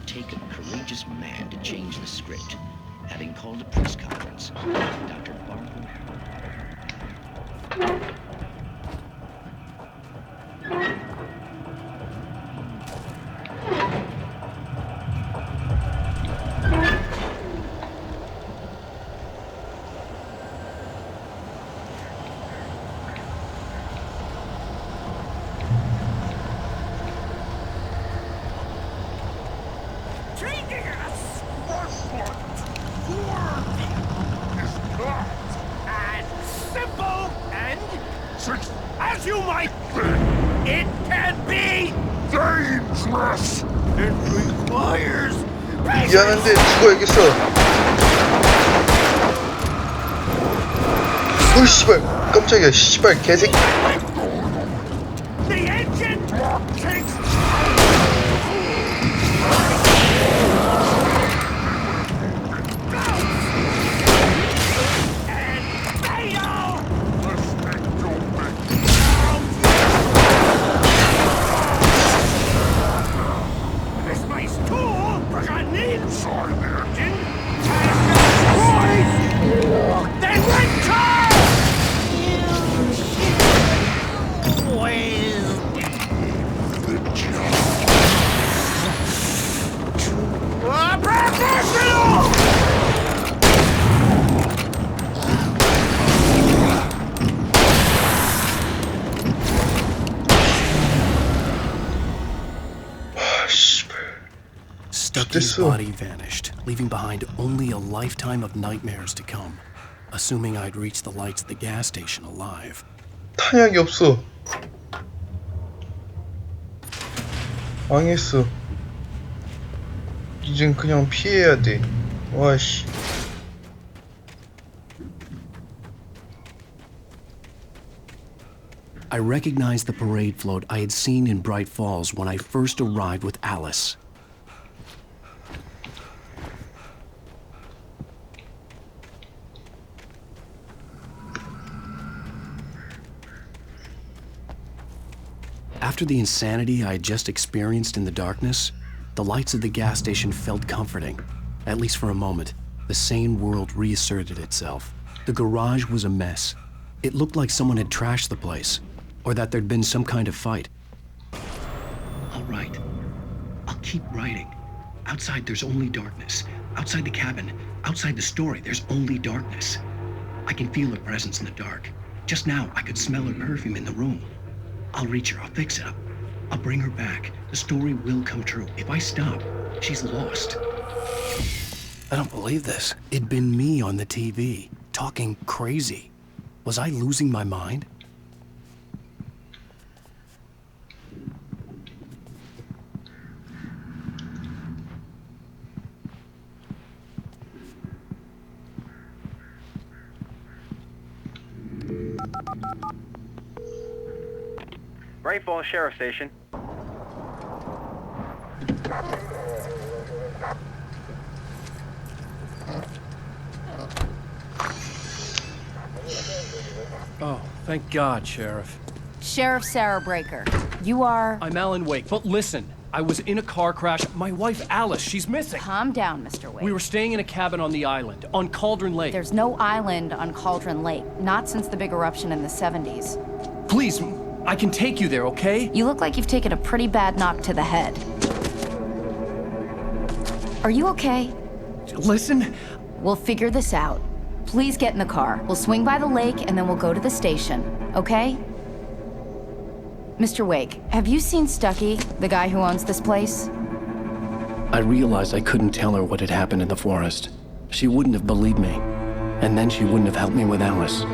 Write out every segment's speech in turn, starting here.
would take a courageous man to change the script, having called a press conference. Dr. Barbara. As you might think, it can be dangerous. It requires 미안한데 죽어야겠어. 오 씨발 깜짝이야. 씨발 개새끼. The engine takes Stucky's body vanished, leaving behind only a lifetime of nightmares to come. Assuming I'd reach the lights at the gas station alive. 탄약이 없어. 망했어. 이젠 그냥 피해야 돼. 와씨. I recognized the parade float I had seen in Bright Falls when I first arrived with Alice. After the insanity I had just experienced in the darkness, the lights of the gas station felt comforting. At least for a moment, the sane world reasserted itself. The garage was a mess. It looked like someone had trashed the place, or that there'd been some kind of fight. All right. I'll keep writing. Outside, there's only darkness. Outside the cabin, outside the story, there's only darkness. I can feel her presence in the dark. Just now, I could smell her perfume in the room. I'll reach her. I'll fix it up. I'll bring her back. The story will come true. If I stop, she's lost. I don't believe this. It'd been me on the TV, talking crazy. Was I losing my mind? Bright Falls Sheriff Station. Oh, thank God, Sheriff. Sheriff Sarah Breaker. You are... I'm Alan Wake, but listen. I was in a car crash. My wife, Alice, she's missing. Calm down, Mr. Wake. We were staying in a cabin on the island, on Cauldron Lake. There's no island on Cauldron Lake. Not since the big eruption in the 70s. Please, I can take you there, okay? You look like you've taken a pretty bad knock to the head. Are you okay? Listen. We'll figure this out. Please get in the car. We'll swing by the lake and then we'll go to the station, okay? Mr. Wake, have you seen Stucky, the guy who owns this place? I realized I couldn't tell her what had happened in the forest. She wouldn't have believed me, and then she wouldn't have helped me with Alice.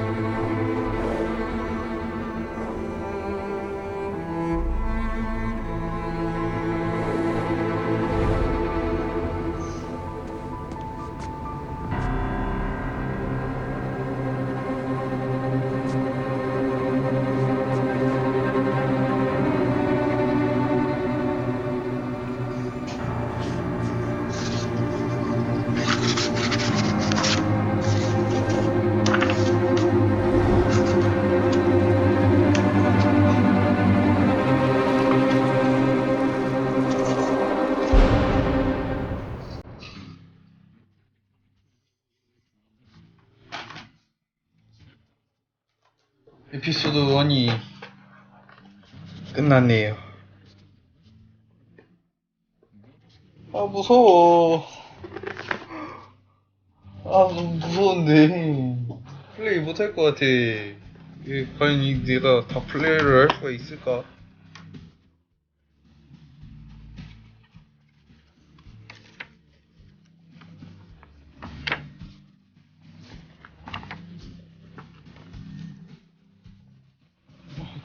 에피소드 1이 끝났네요. 아 무서워. 아 너무 무서운데 플레이 못할 것 같아. 과연 내가 다 플레이를 할 수가 있을까?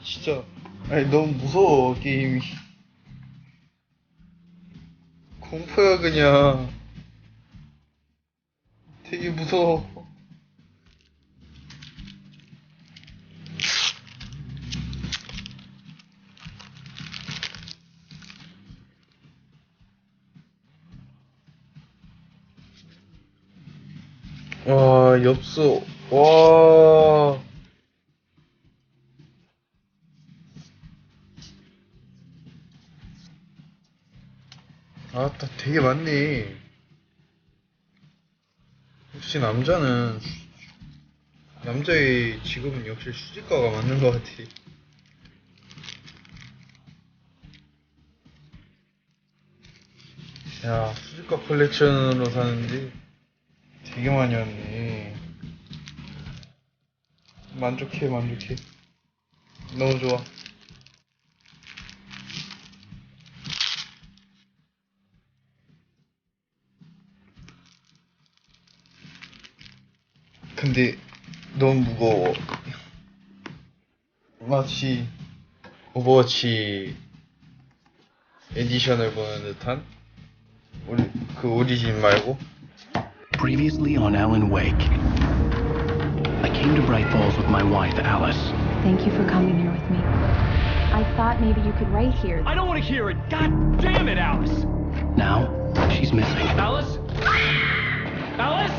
진짜 아니 너무 무서워 게임이. 공포야 그냥. 되게 무서워. 와 엽서. 와 아따 되게 많네. 역시 남자의 직업은 역시 수집가가 맞는 것 같아. 야 수집가 컬렉션으로 사는데 되게 많이 왔네. 만족해. 너무 좋아. 근데 너무 무거워. 마치 오버워치 에디션을 보는 듯한 그 오리진 말고. Previously on Alan Wake. I came to Bright Falls with my wife, Alice. Thank you for coming here with me. I thought maybe you could write here. I don't want to hear it. God damn it, Alice. Now, she's missing. Alice? Alice?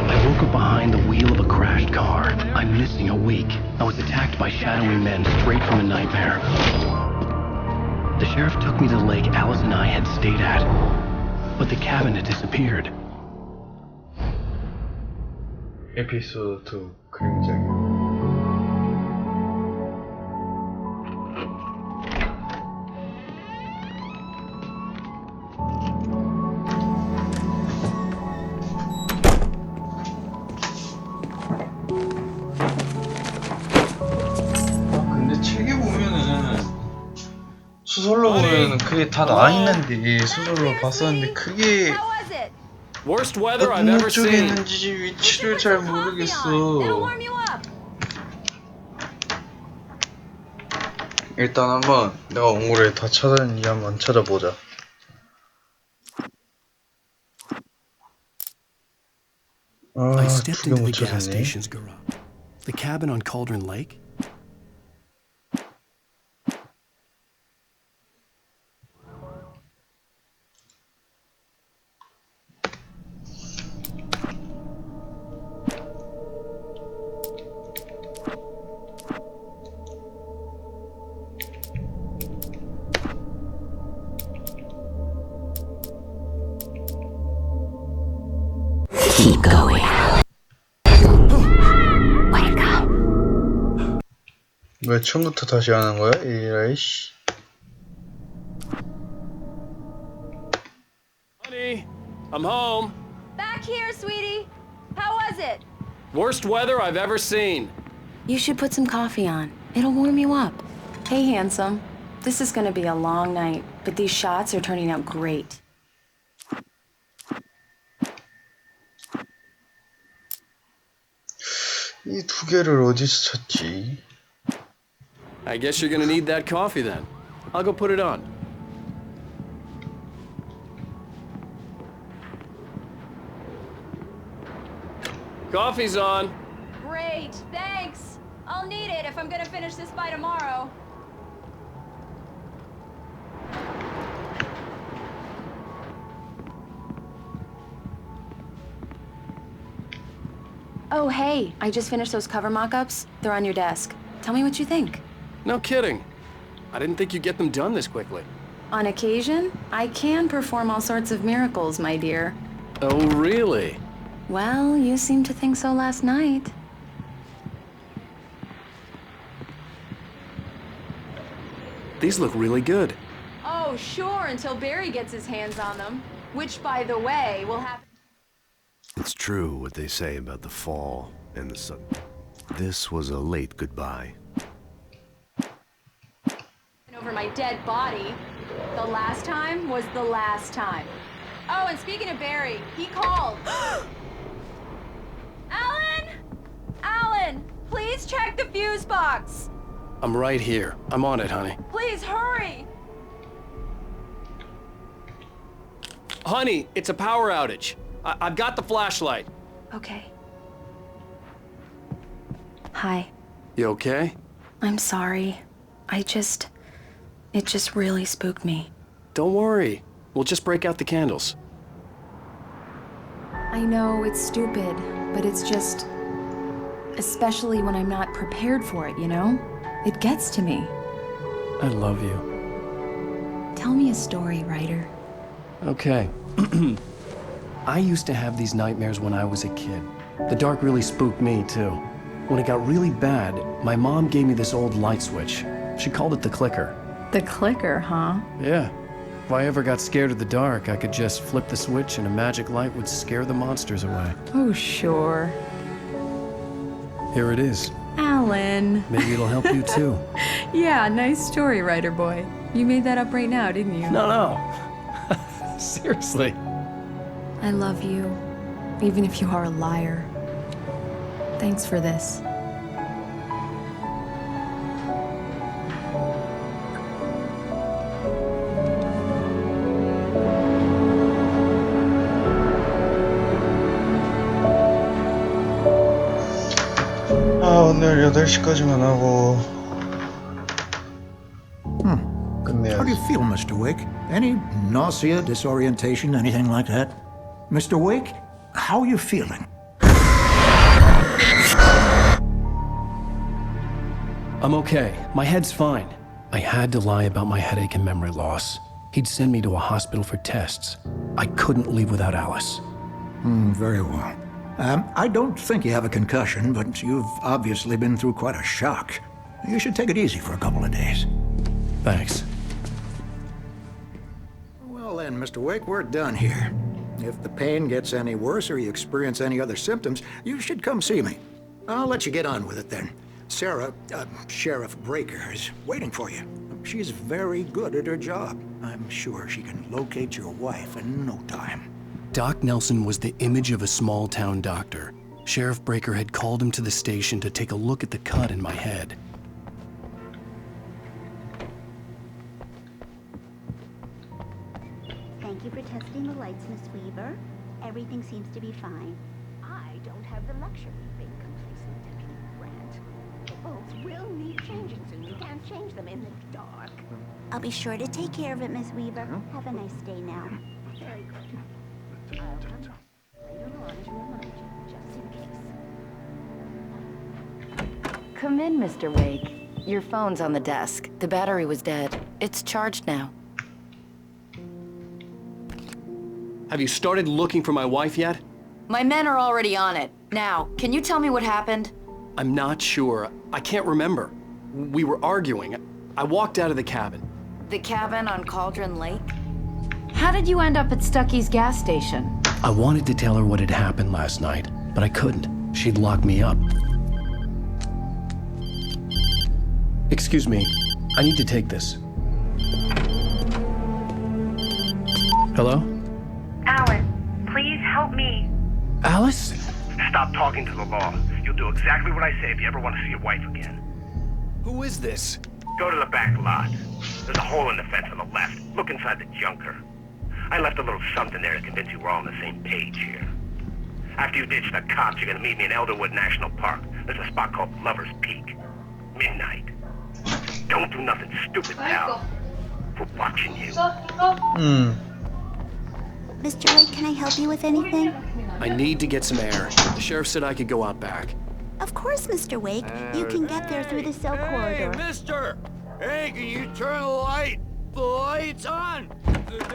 I woke up behind the wheel of a crashed car. I'm missing a week. I was attacked by shadowy men straight from a nightmare. The sheriff took me to the lake Alice and I had stayed at, but the cabin had disappeared. 에피소드 2 그림자기. 근데 책에 보면은 소설로 보면은 그게 다 나와 있는데 소설로 봤었는데 그게 Worst weather I've 어느 ever 쪽에 seen. 있는지 위치를 잘 모르겠어. 일단 한번 내가 원고를 다 찾았는지 한번 찾아보자. I 아, stepped 두 개 into 못 the gas 찾았네. station's garage. The cabin on Cauldron Lake? Keep going. Wake up. 왜 처음부터 다시 하는 거야? 이라이씨. Honey, I'm home. Back here, sweetie. How was it? Worst weather I've ever seen. You should put some coffee on. It'll warm you up. Hey, handsome. This is gonna be a long night, but these shots are turning out great. 이 두 개를 어디서 찾지? I guess you're gonna need that coffee then. I'll go put it on. Coffee's on. Great, thanks. I'll need it if I'm gonna finish this by tomorrow. Oh, hey, I just finished those cover mock-ups. They're on your desk. Tell me what you think. No kidding. I didn't think you'd get them done this quickly. On occasion, I can perform all sorts of miracles, my dear. Oh, really? Well, you seemed to think so last night. These look really good. Oh, sure, until Barry gets his hands on them. Which, by the way, will happen It's true what they say about the fall and the sun. This was a late goodbye. over my dead body. The last time was the last time. Oh, and speaking of Barry, he called. Alan! Alan, please check the fuse box. I'm right here. I'm on it, honey. Please hurry. Honey, it's a power outage. I've got the flashlight. Okay. Hi. You okay? I'm sorry. It just really spooked me. Don't worry. We'll just break out the candles. I know it's stupid, but it's just... especially when I'm not prepared for it, you know? It gets to me. I love you. Tell me a story, writer. Okay. I used to have these nightmares when I was a kid. The dark really spooked me, too. When it got really bad, my mom gave me this old light switch. She called it the clicker. The clicker, huh? Yeah. If I ever got scared of the dark, I could just flip the switch and a magic light would scare the monsters away. Oh, sure. Here it is. Alan. Maybe it'll help you, too. Yeah, nice story, writer boy. You made that up right now, didn't you? No. Seriously. I love you, even if you are a liar. Thanks for this. 오늘 8시까지만 하고 How do 끝내야지. you feel, Mr. Wake? Any nausea, disorientation, anything like that? Mr. Wake, how are you feeling? I'm okay. My head's fine. I had to lie about my headache and memory loss. He'd send me to a hospital for tests. I couldn't leave without Alice. Very well. I don't think you have a concussion, but you've obviously been through quite a shock. You should take it easy for a couple of days. Thanks. Well then, Mr. Wake, we're done here. If the pain gets any worse or you experience any other symptoms, you should come see me. I'll let you get on with it then. Sarah, Sheriff Breaker, is waiting for you. She's very good at her job. I'm sure she can locate your wife in no time. Doc Nelson was the image of a small-town doctor. Sheriff Breaker had called him to the station to take a look at the cut in my head. Thank you for testing the lights, Miss Weaver. Everything seems to be fine. I don't have the luxury of being complacent, Deputy Grant. The bulbs will need changing soon. You can't change them in the dark. I'll be sure to take care of it, Miss Weaver. Have a nice day now. Very good. I'll come back later on to remind you, just in case. Come in, Mr. Wake. Your phone's on the desk. The battery was dead. It's charged now. Have you started looking for my wife yet? My men are already on it. Now, can you tell me what happened? I'm not sure. I can't remember. We were arguing. I walked out of the cabin. The cabin on Cauldron Lake? How did you end up at Stucky's gas station? I wanted to tell her what had happened last night, but I couldn't. She'd locked me up. Excuse me. I need to take this. Hello? Alan, please help me. Alice? Stop talking to the law. You'll do exactly what I say if you ever want to see your wife again. Who is this? Go to the back lot. There's a hole in the fence on the left. Look inside the junker. I left a little something there to convince you we're all on the same page here. After you ditch the cops, you're gonna meet me in Elderwood National Park. There's a spot called Lover's Peak. Midnight. Don't do nothing stupid, pal. We're watching you. Mr. Wake, can I help you with anything? I need to get some air. The sheriff said I could go out back. Of course, Mr. Wake. You can get there through the cell corridor. mister! Hey, can you turn the light? The light's on!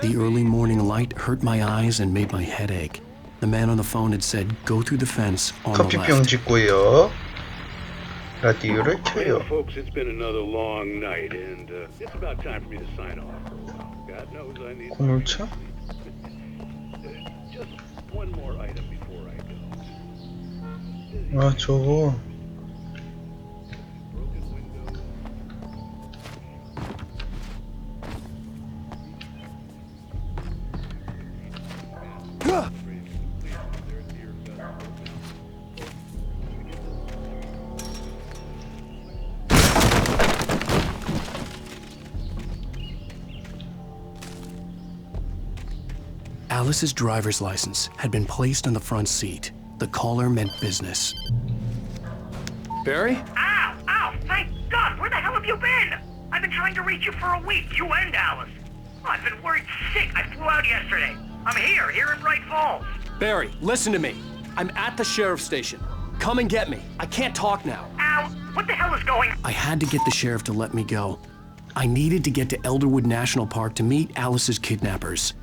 The early morning light hurt my eyes and made my head ache. The man on the phone had said, go through the fence on the 커피병 left. 짓고요. 라디오를 Well, 켜요. folks, it's been another long night, and it's about time for me to sign off for a while. God knows I need 고물차? just one more item before I go. 아 저거 Alice's driver's license had been placed on the front seat. The caller meant business. Barry? Ow! Ow! Thank God! Where the hell have you been? I've been trying to reach you for a week, you and Alice. Oh, I've been worried sick. I flew out yesterday. I'm here in Bright Falls. Barry, listen to me. I'm at the sheriff's station. Come and get me. I can't talk now. Ow! What the hell is going on? I had to get the sheriff to let me go. I needed to get to Elderwood National Park to meet Alice's kidnappers.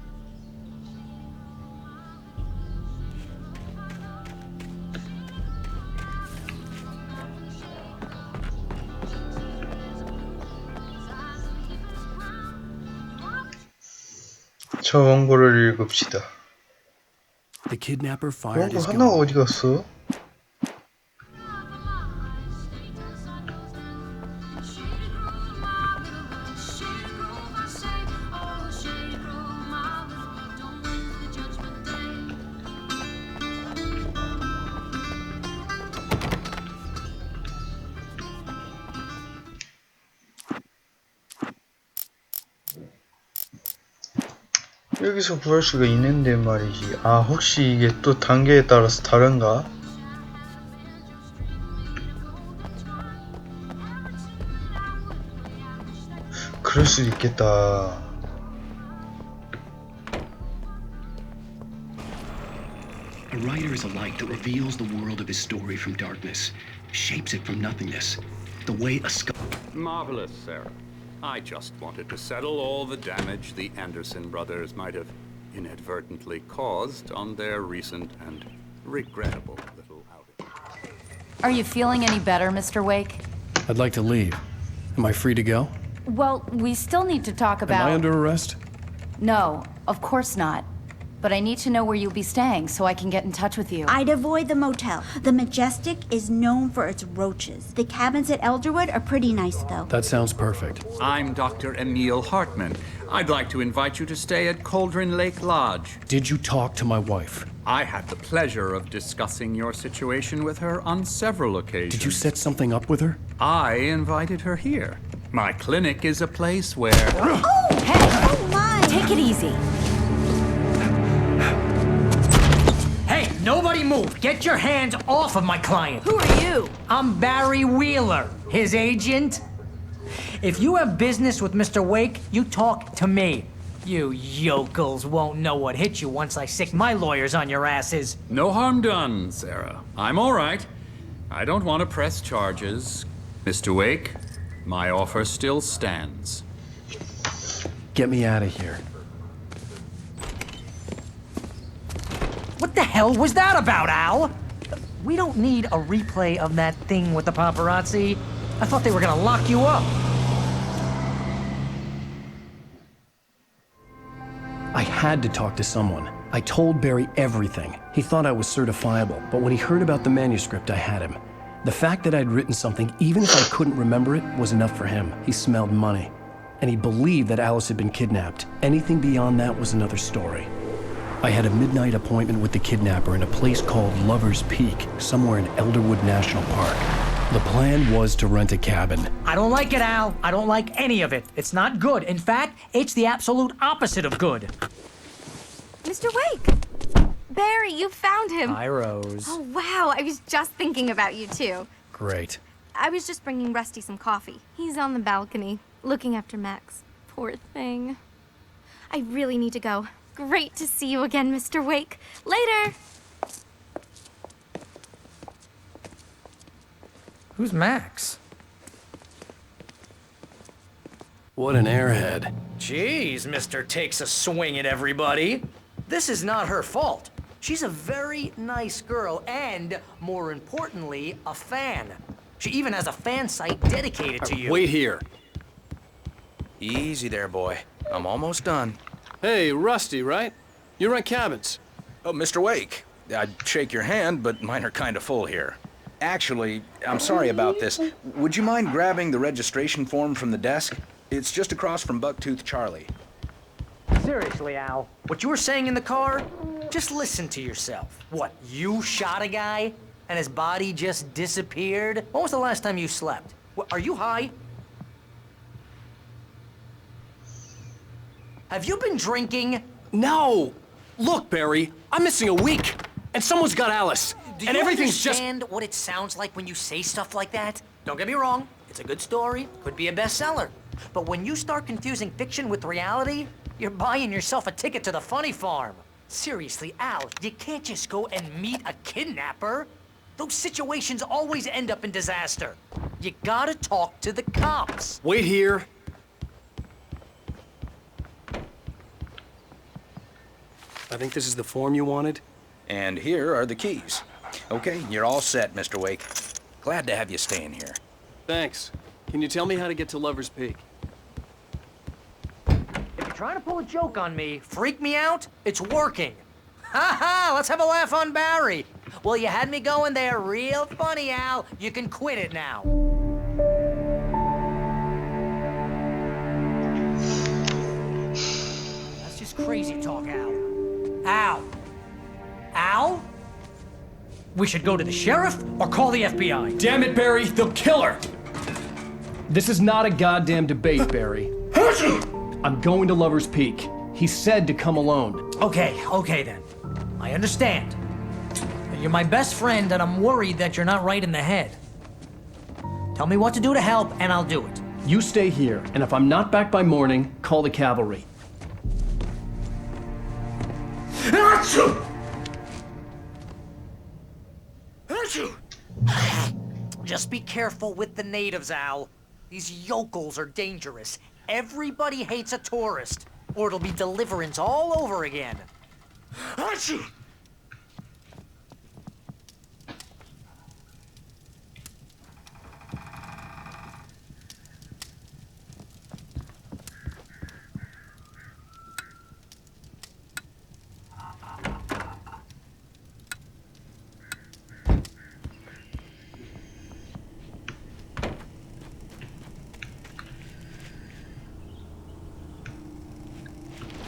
저 원고를 읽읍시다. The kidnapper fired 원고 his 하나가 gun. 어디 갔어? 여기서 구할 수가 있는데 말이지. 아 혹시 이게 또 단계에 따라서 다른가? 그럴 수도 있겠다. A writer is a light that reveals the world of his story from darkness, shapes it from nothingness. The way a skull. Marvelous, Sarah. I just wanted to settle all the damage the Anderson brothers might have inadvertently caused on their recent and regrettable little outing. Are you feeling any better, Mr. Wake? I'd like to leave. Am I free to go? Well, we still need to talk about... Am I under arrest? No, of course not. But I need to know where you'll be staying so I can get in touch with you. I'd avoid the motel. The Majestic is known for its roaches. The cabins at Elderwood are pretty nice, though. That sounds perfect. I'm Dr. Emil Hartman. I'd like to invite you to stay at Cauldron Lake Lodge. Did you talk to my wife? I had the pleasure of discussing your situation with her on several occasions. Did you set something up with her? I invited her here. My clinic is a place where... Oh, hey! Oh, my! Take it easy. Hey, nobody move! Get your hands off of my client! Who are you? I'm Barry Wheeler, his agent. If you have business with Mr. Wake, you talk to me. You yokels won't know what hit you once I sick my lawyers on your asses. No harm done, Sarah. I'm all right. I don't want to press charges. Mr. Wake, my offer still stands. Get me out of here. What the hell was that about, Al? We don't need a replay of that thing with the paparazzi. I thought they were gonna lock you up. I had to talk to someone. I told Barry everything. He thought I was certifiable, but when he heard about the manuscript, I had him. The fact that I'd written something, even if I couldn't remember it, was enough for him. He smelled money. And he believed that Alice had been kidnapped. Anything beyond that was another story. I had a midnight appointment with the kidnapper in a place called Lover's Peak, somewhere in Elderwood National Park. The plan was to rent a cabin. I don't like it, Al. I don't like any of it. It's not good. In fact, it's the absolute opposite of good. Mr. Wake! Barry, you found him! Hi, Rose. Oh, wow. I was just thinking about you, too. Great. I was just bringing Rusty some coffee. He's on the balcony, looking after Max. Poor thing. I really need to go. Great to see you again, Mr. Wake. Later! Who's Max? What an airhead. Jeez, Mr. Takes a swing at everybody. This is not her fault. She's a very nice girl and, more importantly, a fan. She even has a fan site dedicated to you. Wait here. Easy there, boy. I'm almost done. Hey, Rusty, right? You rent cabins. Oh, Mr. Wake. I'd shake your hand, but mine are kind of full here. Actually, I'm sorry about this. Would you mind grabbing the registration form from the desk? It's just across from Bucktooth Charlie. Seriously, Al, what you were saying in the car? Just listen to yourself. What, you shot a guy and his body just disappeared? When was the last time you slept? What, are you high? Have you been drinking? No! Look, Barry, I'm missing a week, and someone's got Alice, and everything's just... Do you understand what it sounds like when you say stuff like that? Don't get me wrong, it's a good story, could be a bestseller. But when you start confusing fiction with reality, you're buying yourself a ticket to the funny farm. Seriously, Al, you can't just go and meet a kidnapper. Those situations always end up in disaster. You gotta talk to the cops. Wait here. I think this is the form you wanted. And here are the keys. Okay, you're all set, Mr. Wake. Glad to have you staying here. Thanks. Can you tell me how to get to Lover's Peak? If you're trying to pull a joke on me, freak me out, it's working. Ha ha, let's have a laugh on Barry. Well, you had me going there real funny, Al. You can quit it now. That's just crazy talk, Al. Al? Al? We should go to the sheriff or call the FBI. Damn it, Barry, they'll kill her! This is not a goddamn debate, Barry. I'm going to Lover's Peak. He said to come alone. Okay then. I understand. You're my best friend and I'm worried that you're not right in the head. Tell me what to do to help and I'll do it. You stay here, and if I'm not back by morning, call the cavalry. Just be careful with the natives, Al. These yokels are dangerous. Everybody hates a tourist, or it'll be Deliverance all over again.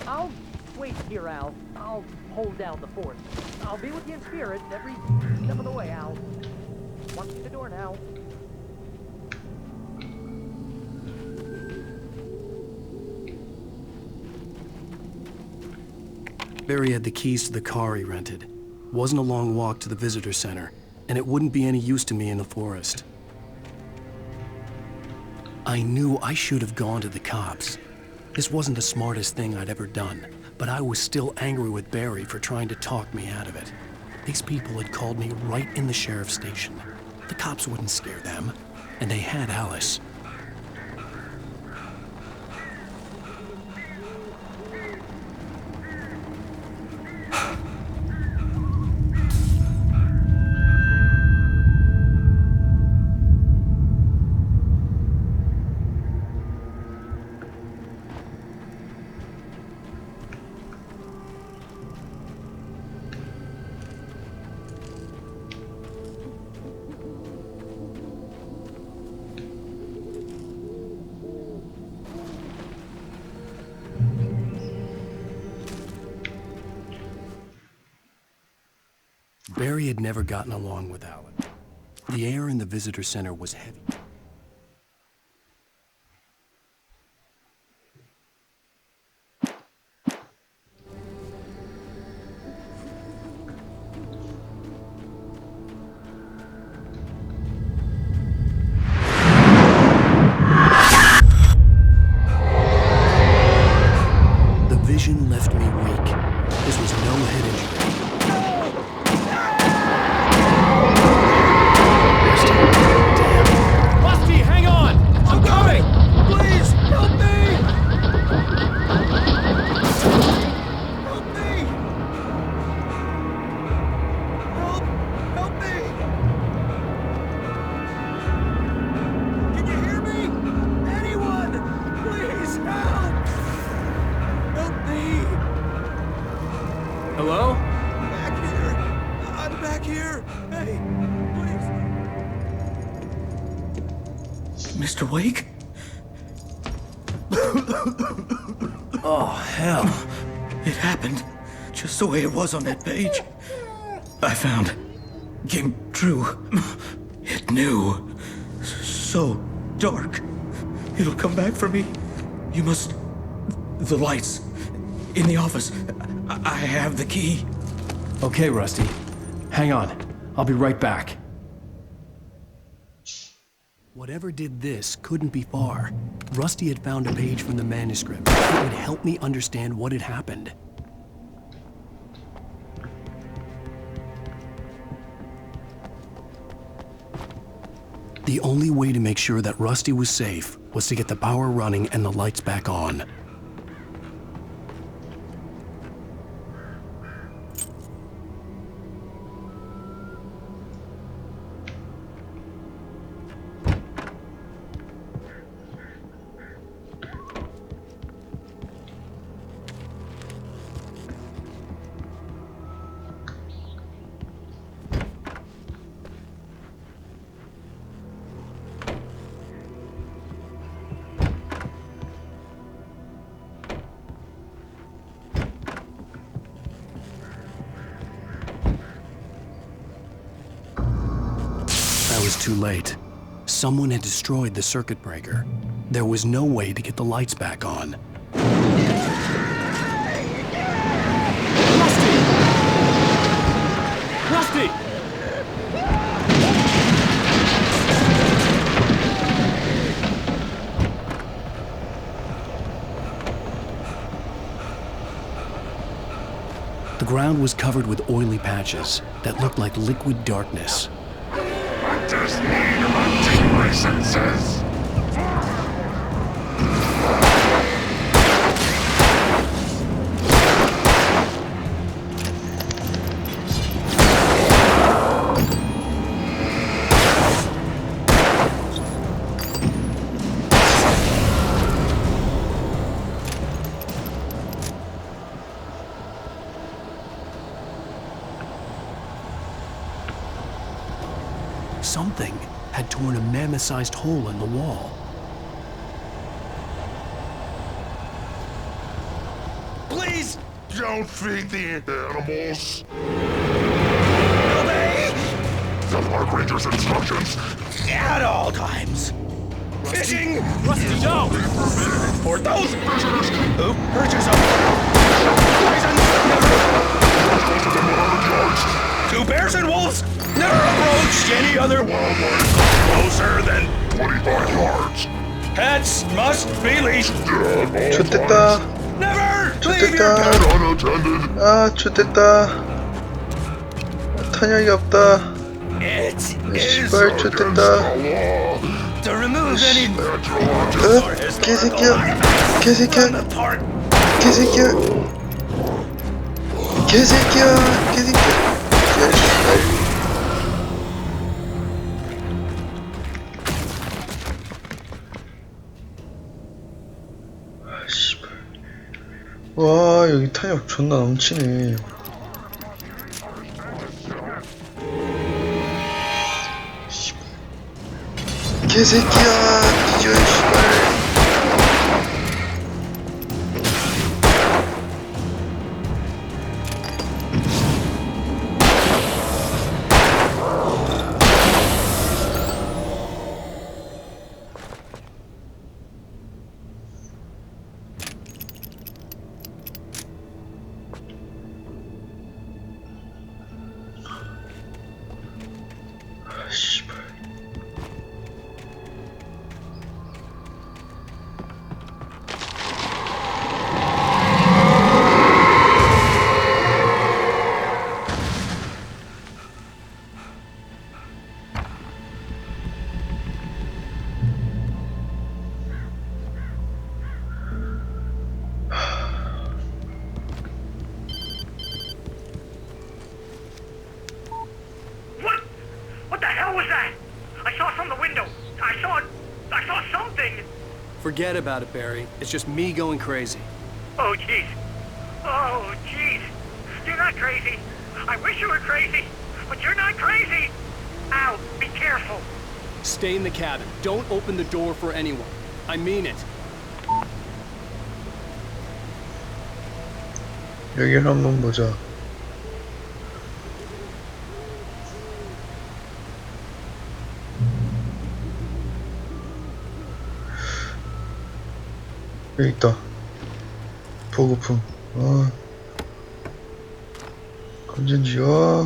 I'll wait here, Al. I'll hold down the fort. I'll be with you in spirit every step of the way, Al. Watch the door now. Barry had the keys to the car he rented. Wasn't a long walk to the visitor center, and it wouldn't be any use to me in the forest. I knew I should have gone to the cops. This wasn't the smartest thing I'd ever done, but I was still angry with Barry for trying to talk me out of it. These people had called me right in the sheriff's station. The cops wouldn't scare them, and they had Alice. Barry had never gotten along with Alan. The air in the visitor center was heavy. The vision left me weak. This was no head injury. Rusty, hang on! I'm coming! Please, help me! Help me! Help me! Please, help! Help me! Hello? Back here! I'm back here! Hey, please! Mr. Wake? Oh, hell. It happened just the way it was on that page. I found. Came true. It knew. So dark. It'll come back for me. You must... The lights. In the office. I have the key. Okay, Rusty. Hang on. I'll be right back. Whatever did this couldn't be far. Rusty had found a page from the manuscript. It would help me understand what had happened. The only way to make sure that Rusty was safe was to get the power running and the lights back on. Too late. Someone had destroyed the circuit breaker. There was no way to get the lights back on. Rusty! The ground was covered with oily patches that looked like liquid darkness. Just need hunting licenses. Something had torn a mammoth-sized hole in the wall. Please don't feed the animals. Obey! The park ranger's instructions. At all times. Fishing! Rusty, no! For those who purchase a poison never. 2 bears and wolves never approach any other wildlife closer than 25 yards. Pets must be leashed. 좋댔다. Never leave your 좋댔다. pet unattended. 아, 좋댔다. 탄약이 없다. It 씨발, 좋댔다. to remove any 개새끼야. 개새끼야. 개새끼야. 개새끼야. 개새끼야. 와, 여기 탄약 존나 넘치네. 개새끼야, 뒤져, 씨발. Forget about it, Barry. It's just me going crazy. Oh, jeez. Oh, jeez. You're not crazy. I wish you were crazy, but you're not crazy. Ow, be careful. Stay in the cabin. Don't open the door for anyone. I mean it. 여기를 한번 보자. 여기 있다. 보급품. 건전지.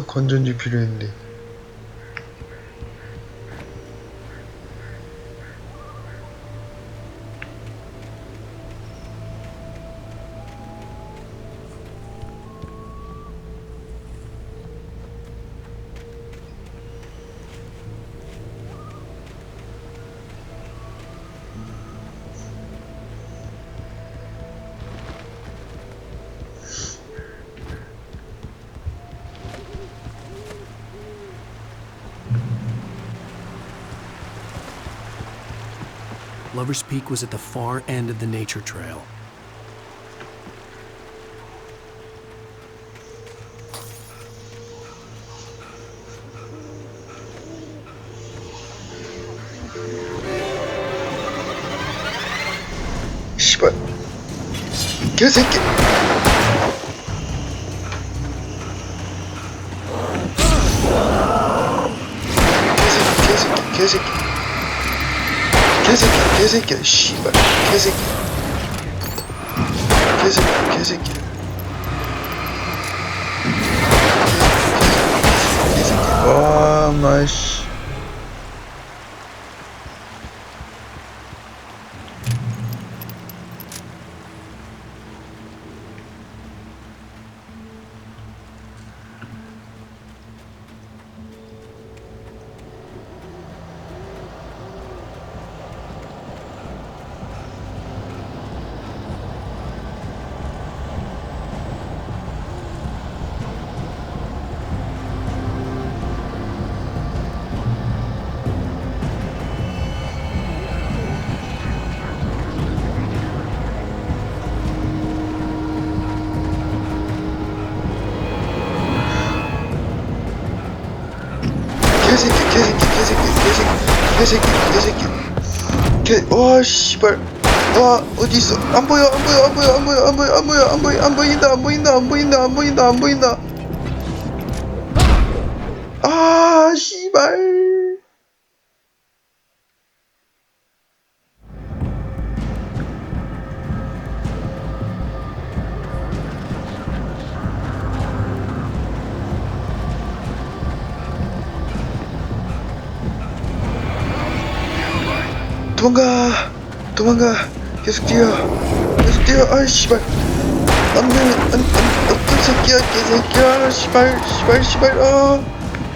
건전지 필요했는데. Lover's Peak was at the far end of the nature trail. 씨발. 개새끼. 개새끼야, 씨발. 개새끼. 와, 나이씨. 와, 씨발. 와, 어디 있어? 안 보여. 안 보인다. 아, 씨발. 도망가. 계속 뛰어. 아, 씨발. 어떤 새끼야, 개새끼야. 씨발.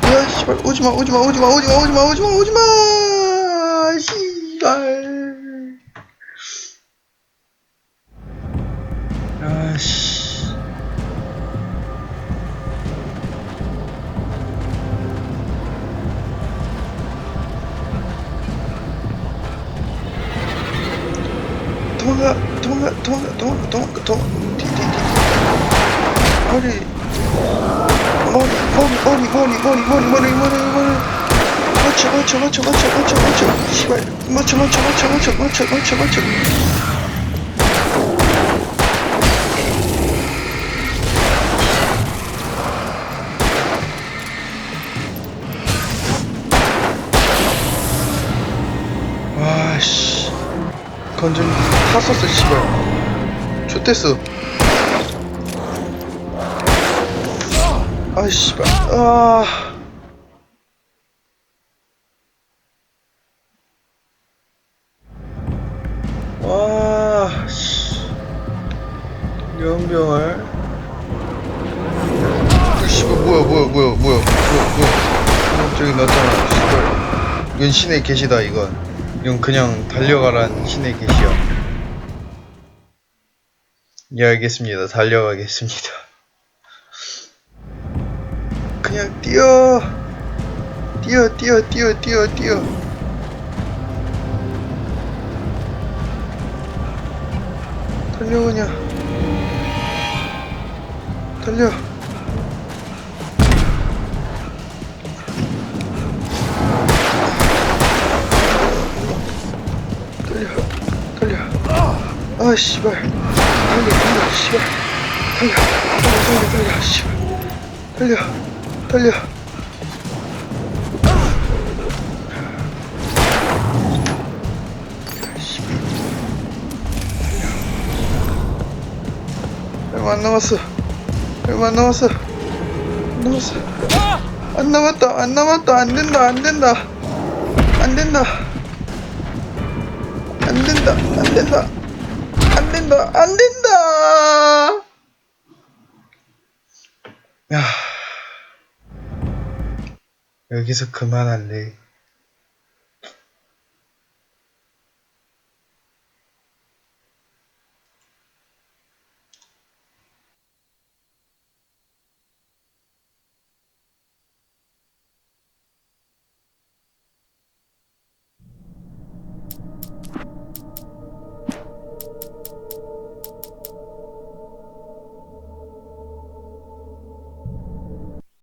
야, 씨발. 오지마. 씨발. 아씨. 도망가. 머리. 맞춰. 씨발. 맞춰. 와, 씨. 건전지 다 썼어, 씨발. 좋댔어. 아, 씨발. 와, 씨. 연병을. 씨발, 뭐야. 저기 났잖아, 씨발. 이건 신의 계시다, 이건. 이건 그냥 달려가란 신의 계시야. 예, 알겠습니다. 달려가겠습니다. 그냥 뛰어. 달려 그냥. 달려. 아 씨발. 달려 씨발. 달려 씨발. 달려. 얼마 안 남았어. 안 남았다. 안 된다. 야. 여기서 그만할래.